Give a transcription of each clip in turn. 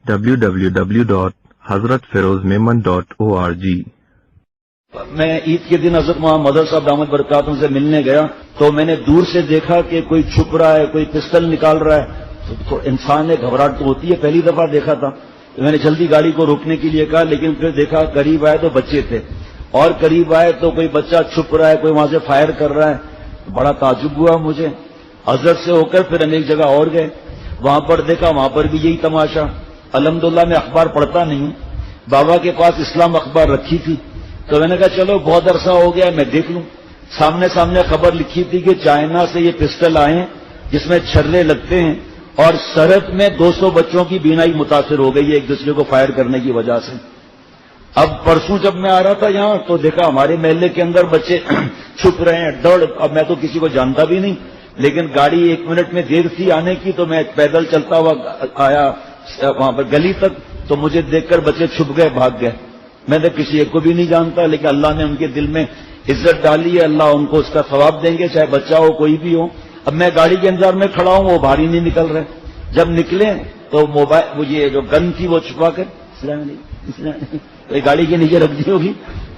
www.hazratfirozmemon.org میں عید کے دن حضرت محمد مدر صاحب دامت برکاتہم سے ملنے گیا تو میں نے دور سے دیکھا کہ کوئی چھپ رہا ہے، کوئی پسٹل نکال رہا ہے، تو انسان نے گھبراہٹ تو ہوتی ہے، پہلی دفعہ دیکھا تھا تو میں نے جلدی گاڑی کو روکنے کے لیے کہا، لیکن پھر دیکھا قریب آئے تو بچے تھے، اور قریب آئے تو کوئی بچہ چھپ رہا ہے، کوئی وہاں سے فائر کر رہا ہے، بڑا تعجب ہوا مجھے۔ حضرت سے ہو کر پھر ہم ایک جگہ اور گئے، وہاں پر دیکھا، وہاں پر بھی یہی تماشا۔ الحمدللہ میں اخبار پڑھتا نہیں ہوں، بابا کے پاس اسلام اخبار رکھی تھی تو میں نے کہا چلو بہت عرصہ ہو گیا میں دیکھ لوں۔ سامنے خبر لکھی تھی کہ چائنا سے یہ پسٹل آئے ہیں جس میں چھرے لگتے ہیں، اور سرحد میں 200 بچوں کی بینائی متاثر ہو گئی ہے ایک دوسرے کو فائر کرنے کی وجہ سے۔ اب پرسوں جب میں آ رہا تھا یہاں تو دیکھا ہمارے محلے کے اندر بچے چھپ رہے ہیں، اب میں تو کسی کو جانتا بھی نہیں، لیکن گاڑی 1 منٹ میں دیر تھی آنے کی تو میں پیدل چلتا ہوا آیا وہاں پر گلی تک، تو مجھے دیکھ کر بچے چھپ گئے، بھاگ گئے۔ میں نے کسی ایک کو بھی نہیں جانتا، لیکن اللہ نے ان کے دل میں عزت ڈالی ہے، اللہ ان کو اس کا ثواب دیں گے، چاہے بچہ ہو کوئی بھی ہو۔ اب میں گاڑی کے انتظار میں کھڑا ہوں، وہ باہر ہی نہیں نکل رہے، جب نکلے تو موبائل وہ یہ جو گن تھی وہ چھپا کر گاڑی کے نیچے رکھ دی ہوگی،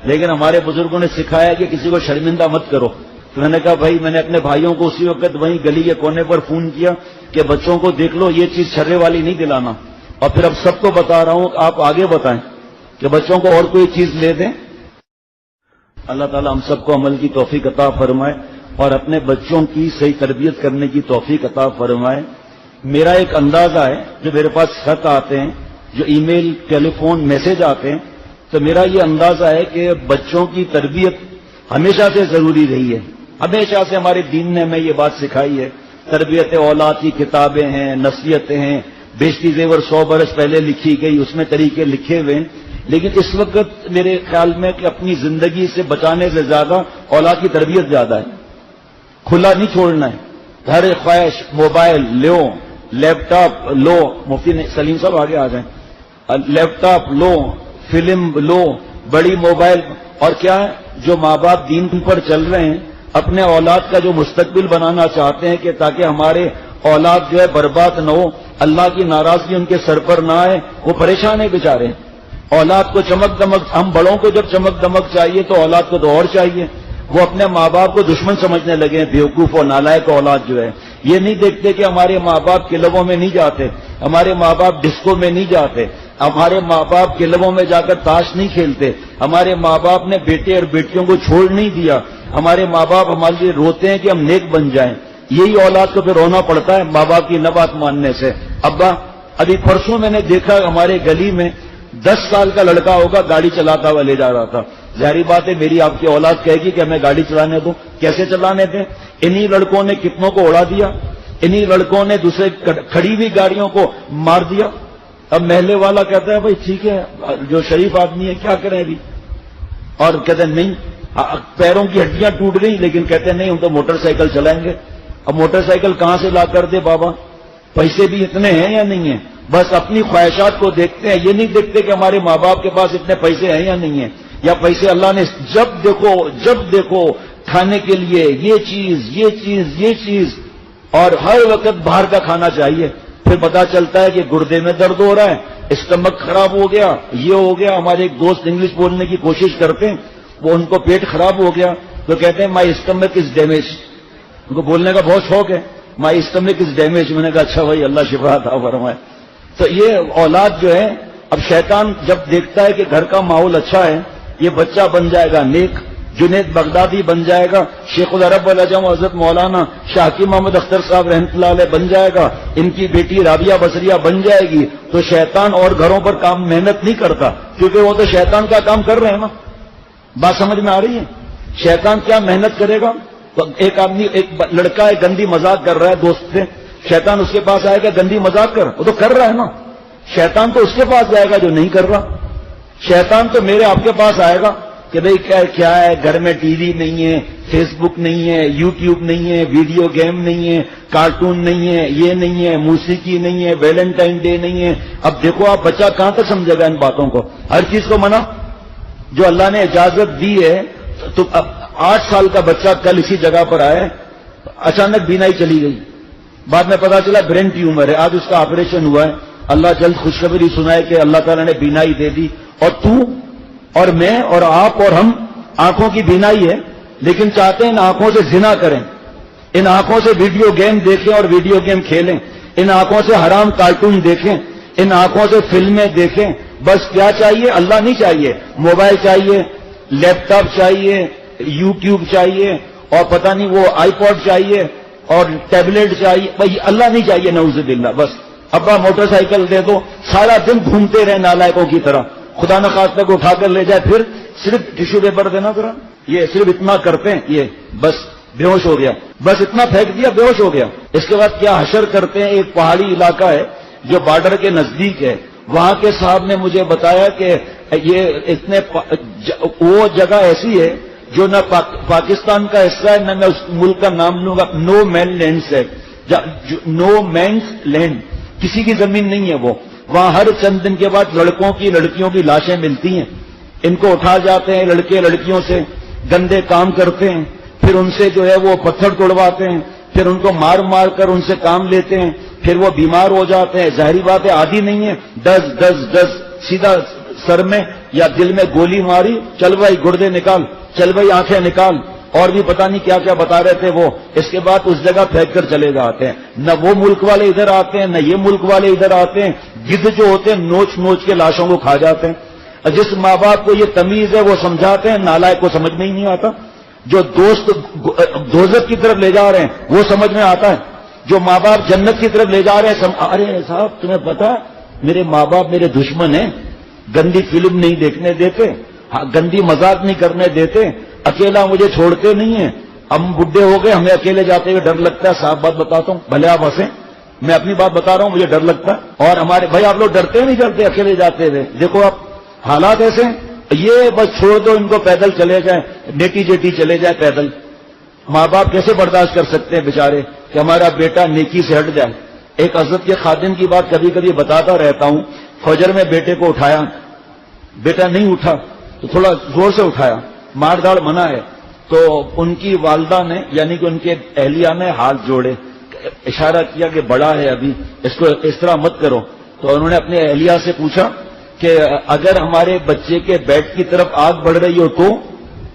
لیکن ہمارے بزرگوں نے سکھایا کہ کسی کو شرمندہ مت کرو۔ تو میں نے کہا بھائی، میں نے اپنے بھائیوں کو اسی وقت وہیں گلی کے کونے پر فون کیا کہ بچوں کو دیکھ لو، یہ چیز چھرے والی نہیں دلانا، اور پھر اب سب کو بتا رہا ہوں، آپ آگے بتائیں کہ بچوں کو اور کوئی چیز لے دیں۔ اللہ تعالی ہم سب کو عمل کی توفیق عطا فرمائے اور اپنے بچوں کی صحیح تربیت کرنے کی توفیق عطا فرمائے۔ میرا ایک اندازہ ہے، جو میرے پاس خط آتے ہیں، جو ای میل، ٹیلی فون، میسج آتے ہیں، تو میرا یہ اندازہ ہے کہ بچوں کی تربیت ہمیشہ سے ضروری رہی ہے، ہمیشہ سے ہمارے دین نے ہمیں یہ بات سکھائی ہے۔ تربیت اولاد کی کتابیں ہیں، نصیحتیں ہیں، بیشتی زیور 100 برس پہلے لکھی گئی، اس میں طریقے لکھے ہوئے ہیں، لیکن اس وقت میرے خیال میں کہ اپنی زندگی سے بچانے سے زیادہ اولاد کی تربیت زیادہ ہے۔ کھلا نہیں چھوڑنا ہے، ہر خواہش، موبائل لو، لیپ ٹاپ لو، مفتی سلیم صاحب آگے آ جائیں، لیپ ٹاپ لو، فلم لو، بڑی موبائل، اور کیا ہے جو ماں باپ دین پر چل رہے ہیں، اپنے اولاد کا جو مستقبل بنانا چاہتے ہیں کہ تاکہ ہمارے اولاد جو ہے برباد نہ ہو، اللہ کی ناراضگی ان کے سر پر نہ آئے، وہ پریشان ہیں بیچارے۔ اولاد کو چمک دمک، ہم بڑوں کو جب چمک دمک چاہیے تو اولاد کو تو اور چاہیے۔ وہ اپنے ماں باپ کو دشمن سمجھنے لگے ہیں، بیوقوف اور نالائق اولاد جو ہے۔ یہ نہیں دیکھتے کہ ہمارے ماں باپ کلبوں میں نہیں جاتے، ہمارے ماں باپ ڈسکو میں نہیں جاتے، ہمارے ماں باپ کلبوں میں جا کر تاش نہیں کھیلتے، ہمارے ماں باپ نے بیٹے اور بیٹیوں کو چھوڑ نہیں دیا، ہمارے ماں باپ ہمارے لیے روتے ہیں کہ ہم نیک بن جائیں۔ یہی اولاد کو پھر رونا پڑتا ہے ماں باپ کی نہ بات ماننے سے۔ ابا، ابھی پرسوں میں نے دیکھا ہمارے گلی میں 10 سال کا لڑکا ہوگا، گاڑی چلاتا ہوا لے جا رہا تھا۔ ظاہری بات ہے میری آپ کی اولاد کہے گی کہ ہمیں گاڑی چلانے دو، کیسے چلانے دیں؟ انہی لڑکوں نے کتنوں کو اڑا دیا، انہی لڑکوں نے دوسرے کھڑی ہوئی گاڑیوں کو مار دیا۔ اب محلے والا کہتا ہے بھائی ٹھیک ہے، جو شریف آدمی ہے کیا کریں ابھی، اور کہتے ہیں نہیں، پیروں کی ہڈیاں ٹوٹ گئی، لیکن کہتے ہیں نہیں ہم تو موٹر سائیکل چلائیں گے۔ اب موٹر سائیکل کہاں سے لا کر دے بابا؟ پیسے بھی اتنے ہیں یا نہیں ہیں؟ بس اپنی خواہشات کو دیکھتے ہیں، یہ نہیں دیکھتے کہ ہمارے ماں باپ کے پاس اتنے پیسے ہیں یا نہیں ہیں، یا پیسے اللہ نے جب دیکھو کھانے کے لیے یہ چیز اور ہر وقت باہر کا کھانا چاہیے۔ پھر پتا چلتا ہے کہ گردے میں درد ہو رہا ہے، اسٹمک خراب ہو گیا، یہ ہو گیا۔ ہمارے ایک دوست انگلش بولنے کی کوشش کرتے ہیں، وہ ان کو پیٹ خراب ہو گیا تو کہتے ہیں مائی اسٹمک از ڈیمیج، ان کو بولنے کا بہت شوق ہے، مائی اسٹمک از ڈیمیج۔ میں نے کہا اچھا بھائی اللہ شفا عطا فرمائے۔ تو یہ اولاد جو ہے، اب شیطان جب دیکھتا ہے کہ گھر کا ماحول اچھا ہے، یہ بچہ بن جائے گا نیک، جنید بغدادی بن جائے گا، شیخ العرب والعجم حضرت مولانا شاکی محمد اختر صاحب رحمۃ اللہ علیہ بن جائے گا، ان کی بیٹی رابعہ بصریہ بن جائے گی، تو شیطان اور گھروں پر کام محنت نہیں کرتا، کیونکہ وہ تو شیطان کا کام کر رہے ہیں نا۔ بات سمجھ میں آ رہی ہے؟ شیطان کیا محنت کرے گا؟ تو ایک لڑکا ہے گندی مذاق کر رہا ہے دوست سے، شیطان اس کے پاس آئے گا گندی مذاق کر، وہ تو کر رہا ہے نا۔ شیطان تو اس کے پاس جائے گا جو نہیں کر رہا، شیطان تو میرے آپ کے پاس آئے گا کہ بھئی کیا ہے، گھر میں ٹی وی نہیں ہے، فیس بک نہیں ہے، یوٹیوب نہیں ہے، ویڈیو گیم نہیں ہے، کارٹون نہیں ہے، یہ نہیں ہے، موسیقی نہیں ہے، ویلنٹائن ڈے نہیں ہے۔ اب دیکھو آپ بچہ کہاں تک سمجھے گا ان باتوں کو؟ ہر چیز کو منع، جو اللہ نے اجازت دی ہے۔ تو اب 8 سال کا بچہ کل اسی جگہ پر آئے، اچانک بینائی چلی گئی، بعد میں پتا چلا برین ٹیومر ہے، آج اس کا آپریشن ہوا ہے، اللہ جلد خوشخبری سنائے کہ اللہ تعالیٰ نے بینائی دے دی، اور تو اور میں اور آپ اور ہم آنکھوں کی بینائی ہے، لیکن چاہتے ہیں ان آنکھوں سے زنا کریں، ان آنکھوں سے ویڈیو گیم دیکھیں اور ویڈیو گیم کھیلیں، ان آنکھوں سے حرام کارٹون دیکھیں، ان آنکھوں سے فلمیں دیکھیں. بس کیا چاہیے؟ اللہ نہیں چاہیے، موبائل چاہیے، لیپ ٹاپ چاہیے، یوٹیوب چاہیے، اور پتہ نہیں وہ آئی پوڈ چاہیے اور ٹیبلٹ چاہیے. بھائی اللہ نہیں چاہیے، نعوذ باللہ. بس ابا موٹر سائیکل دے دو، سارا دن گھومتے رہے نالائکوں کی طرح، خدا نخواستہ کو اٹھا کر لے جائے، پھر صرف ٹیشو پیپر دینا ذرا. یہ صرف اتنا کرتے ہیں، یہ بس بے ہوش ہو گیا، بس اتنا پھینک دیا، بے ہوش ہو گیا. اس کے بعد کیا حشر کرتے ہیں. ایک پہاڑی علاقہ ہے جو بارڈر کے نزدیک ہے، وہاں کے صاحب نے مجھے بتایا کہ یہ اتنے وہ جگہ ایسی ہے جو نہ پاکستان کا حصہ ہے، نہ میں اس ملک کا نام لوں گا، نو مین لینڈس ہے، نو مینس لینڈ، کسی کی زمین نہیں ہے وہ. وہاں ہر چند دن کے بعد لڑکوں کی لڑکیوں کی لاشیں ملتی ہیں، ان کو اٹھا جاتے ہیں لڑکے لڑکیوں سے، گندے کام کرتے ہیں، پھر ان سے جو ہے وہ پتھر توڑواتے ہیں، پھر ان کو مار مار کر ان سے کام لیتے ہیں، پھر وہ بیمار ہو جاتے ہیں. ظاہری بات ہے عادی نہیں ہے، ڈز سیدھا سر میں یا دل میں گولی ماری، چل بھائی گردے نکال، چل بھائی آنکھیں نکال، اور بھی پتہ نہیں کیا کیا بتا رہے تھے وہ. اس کے بعد اس جگہ پھینک کر چلے جاتے ہیں. نہ وہ ملک والے ادھر آتے ہیں، نہ یہ ملک والے ادھر آتے ہیں. گدھ جو ہوتے ہیں نوچ نوچ کے لاشوں کو کھا جاتے ہیں. جس ماں باپ کو یہ تمیز ہے وہ سمجھاتے ہیں، نالائق کو سمجھ میں ہی نہیں آتا. جو دوست دوزخ کی طرف لے جا رہے ہیں وہ سمجھ میں آتا ہے، جو ماں باپ جنت کی طرف لے جا رہے ہیں ارے صاحب تمہیں پتا میرے ماں باپ میرے دشمن ہیں، گندی فلم نہیں دیکھنے دیتے، گندی مذاق نہیں کرنے دیتے، اکیلا مجھے چھوڑتے نہیں ہیں، ہم بڈھے ہو گئے، ہمیں اکیلے جاتے ہوئے ڈر لگتا ہے. صاحب بات بتاتا ہوں، بھلے آپ ہنسیں، میں اپنی بات بتا رہا ہوں، مجھے ڈر لگتا ہے. اور ہمارے بھائی آپ لوگ ڈرتے نہیں ڈرتے اکیلے جاتے ہوئے؟ دیکھو آپ حالات ایسے ہیں. یہ بس چھوڑ دو ان کو، پیدل چلے جائیں، نیٹی جیٹی چلے جائیں پیدل. ماں باپ کیسے برداشت کر سکتے ہیں بیچارے کہ ہمارا بیٹا نیکی سے ہٹ جائے. ایک حضرت کے خادم کی بات کبھی کبھی بتاتا رہتا ہوں. فجر میں بیٹے کو اٹھایا، بیٹا نہیں اٹھا تو تھوڑا زور سے اٹھایا، مار داڑ منع ہے. تو ان کی والدہ نے یعنی کہ ان کے اہلیہ نے ہاتھ جوڑے، اشارہ کیا کہ بڑا ہے ابھی، اس کو اس طرح مت کرو. تو انہوں نے اپنے اہلیہ سے پوچھا کہ اگر ہمارے بچے کے بیڈ کی طرف آگ بڑھ رہی ہو تو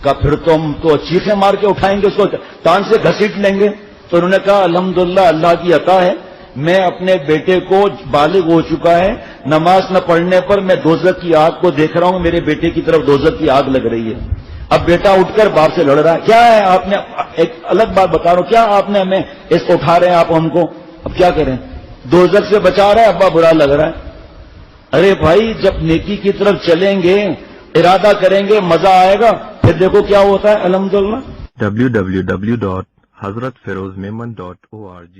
کہ پھر تو ہم تو چیخیں مار کے اٹھائیں گے، اس کو ٹانگ سے گھسیٹ لیں گے. تو انہوں نے کہا الحمدللہ اللہ کی عطا ہے، میں اپنے بیٹے کو بالغ ہو چکا ہے، نماز نہ پڑھنے پر میں دوزخ کی آگ کو دیکھ رہا ہوں، میرے بیٹے کی طرف دوزخ کی آگ لگ رہی ہے. اب بیٹا اٹھ کر باپ سے لڑ رہا ہے. کیا ہے آپ نے، ایک الگ بات بتا رہا ہوں، کیا آپ نے ہمیں اس کو اٹھا رہے ہیں آپ ہم کو، اب کیا کریں؟ دوزخ سے بچا رہا ہے، ابا برا لگ رہا ہے. ارے بھائی جب نیکی کی طرف چلیں گے، ارادہ کریں گے، مزہ آئے گا، پھر دیکھو کیا ہوتا ہے. الحمدللہ. www.hazratfirozmemon.org